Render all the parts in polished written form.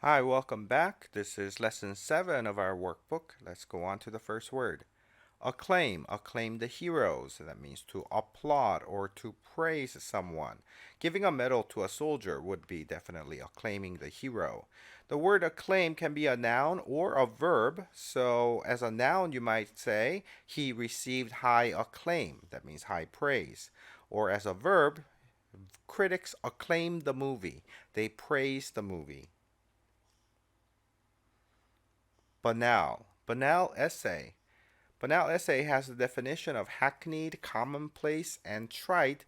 Hi, welcome back. This is lesson 7 of our workbook. Let's go on to the first word. Acclaim, acclaim the heroes. That means to applaud or to praise someone. Giving a medal to a soldier would be definitely acclaiming the hero. The word acclaim can be a noun or a verb. So, as a noun, you might say, he received high acclaim. That means high praise. Or as a verb, critics acclaim the movie. They praise the movie. Banal. Banal essay. Banal essay has the definition of hackneyed, commonplace, and trite.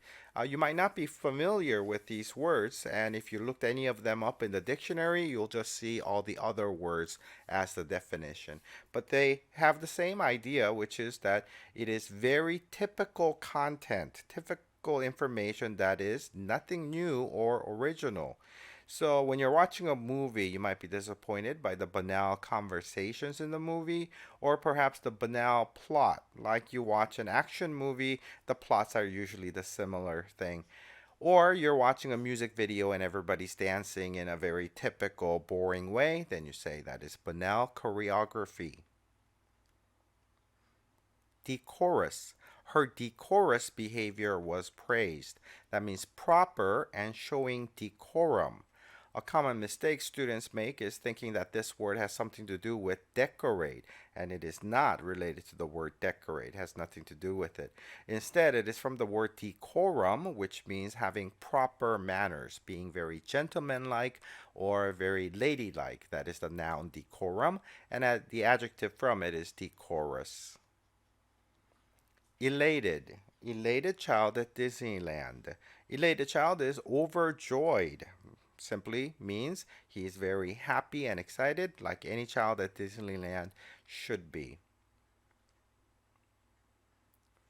You might not be familiar with these words, and if you looked any of them up in the dictionary, you'll just see all the other words as the definition. But they have the same idea, which is that it is very typical content, typical information that is nothing new or original. So when you're watching a movie, you might be disappointed by the banal conversations in the movie, or perhaps the banal plot. Like you watch an action movie, the plots are usually the similar thing. Or you're watching a music video and everybody's dancing in a very typical, boring way, then you say that is banal choreography. Decorous. Her decorous behavior was praised. That means proper and showing decorum. A common mistake students make is thinking that this word has something to do with decorate, and it is not related to the word decorate. It has nothing to do with it. Instead, it is from the word decorum, which means having proper manners, being very gentlemanlike or very ladylike. That is the noun decorum, and the adjective from it is decorous. Elated. Elated child at Disneyland. Elated child is overjoyed. Simply means he is very happy and excited, like any child at Disneyland should be.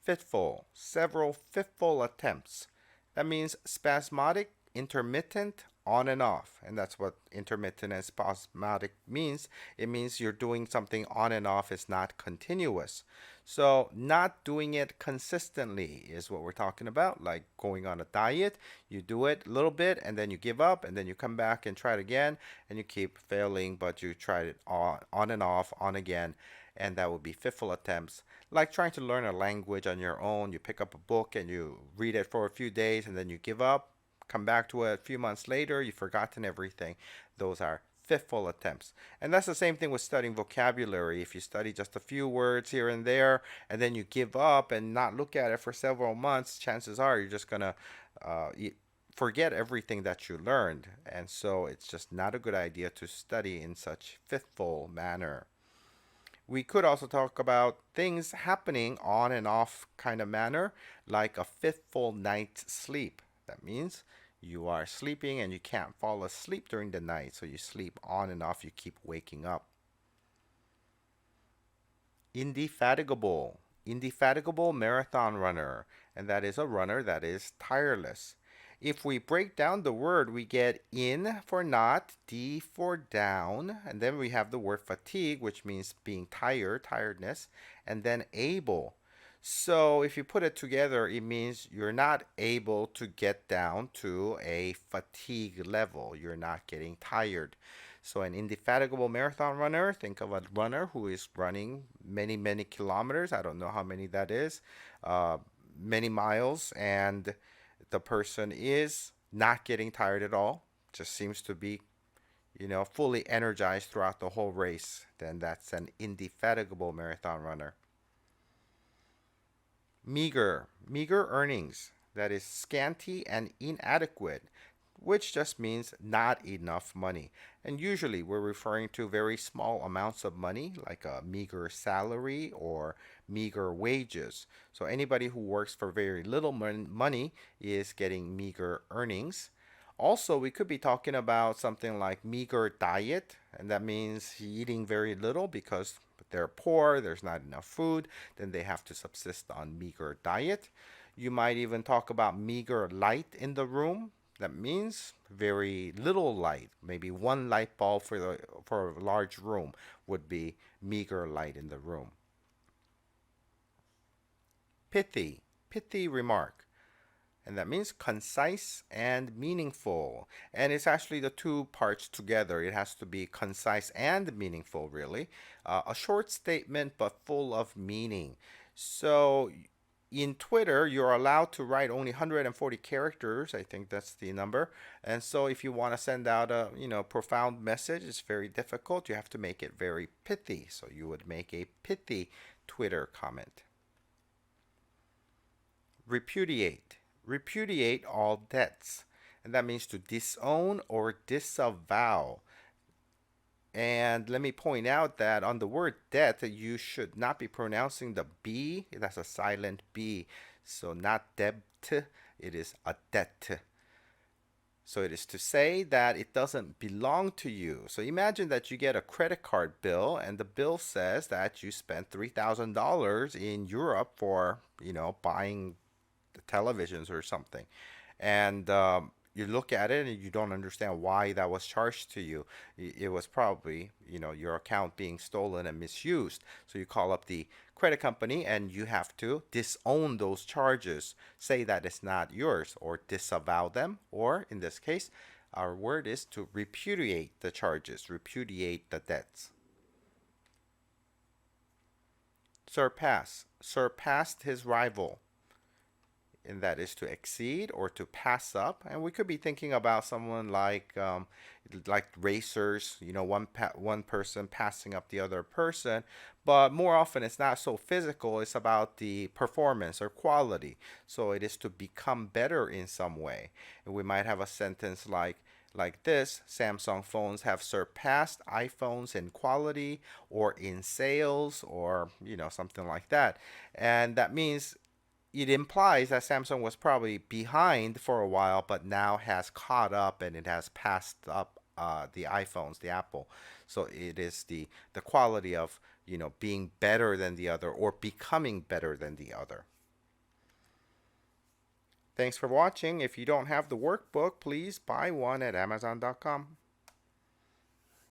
Fitful. Several fitful attempts. That means spasmodic, intermittent, on and off. And that's what intermittent and spasmodic means. It means you're doing something on and off, it's not continuous. So, not doing it consistently is what we're talking about. Like going on a diet, you do it a little bit and then you give up and then you come back and try it again and you keep failing, but you tried it on and off, on again, and that would be fitful attempts. Like trying to learn a language on your own, you pick up a book and you read it for a few days and then you give up, come back to it a few months later, you've forgotten everything. Those are fitful attempts. And that's the same thing with studying vocabulary. If you study just a few words here and there and then you give up and not look at it for several months, chances are you're just going to uh, forget everything that you learned. And so it's just not a good idea to study in such fitful manner. We could also talk about things happening on and off kind of manner, like a fitful night's sleep. That means you are sleeping and you can't fall asleep during the night, so you sleep on and off, you keep waking up. Indefatigable. Indefatigable marathon runner, and that is a runner that is tireless. If we break down the word, we get in for not, d for down, and then we have the word fatigue, which means being tired, tiredness, and then able. So if you put it together, it means you're not able to get down to a fatigue level. You're not getting tired. So an indefatigable marathon runner, think of a runner who is running many, many kilometers. I don't know how many that is, uh, many miles, and the person is not getting tired at all, just seems to be, fully energized throughout the whole race, then that's an indefatigable marathon runner. Meager, meager earnings, that is scanty and inadequate, which just means not enough money. And usually we're referring to very small amounts of money, like a meager salary or meager wages. So anybody who works for very little money is getting meager earnings. Also, we could be talking about something like meager diet, and that means eating very little because they're poor, there's not enough food, then they have to subsist on meager diet. You might even talk about meager light in the room. That means very little light. Maybe one light bulb for a large room would be meager light in the room. Pithy, pithy remark. and that means concise and meaningful. And it's actually the two parts together. It has to be concise and meaningful, really. A short statement but full of meaning. So in Twitter, you're allowed to write only 140 characters. I think that's the number. And so if you want to send out a, profound message, it's very difficult. You have to make it very pithy. So you would make a pithy Twitter comment. Repudiate. Repudiate all debts. And that means to disown or disavow. And let me point out that on the word debt, you should not be pronouncing the B. That's a silent B. So not debt, it is a debt. So it is to say that it doesn't belong to you. So imagine that you get a credit card bill and the bill says that you spent $3,000 in Europe for, buying the televisions or something. And you look at it and you don't understand why that was charged to you. It was probably, your account being stolen and misused. So you call up the credit company and you have to disown those charges, say that it's not yours, or disavow them, or in this case, our word is to repudiate the charges, repudiate the debts. Surpass. Surpassed his rival. And that is to exceed or to pass up. And we could be thinking about someone like racers, one person passing up the other person. But more often, it's not so physical. It's about the performance or quality. So it is to become better in some way. And we might have a sentence like this: Samsung phones have surpassed iPhones in quality or in sales, or something like that. And that means it implies that Samsung was probably behind for a while, but now has caught up and it has passed up the iPhones, the Apple. So it is the quality of being better than the other or becoming better than the other. Thanks for watching. If you don't have the workbook, please buy one at Amazon.com.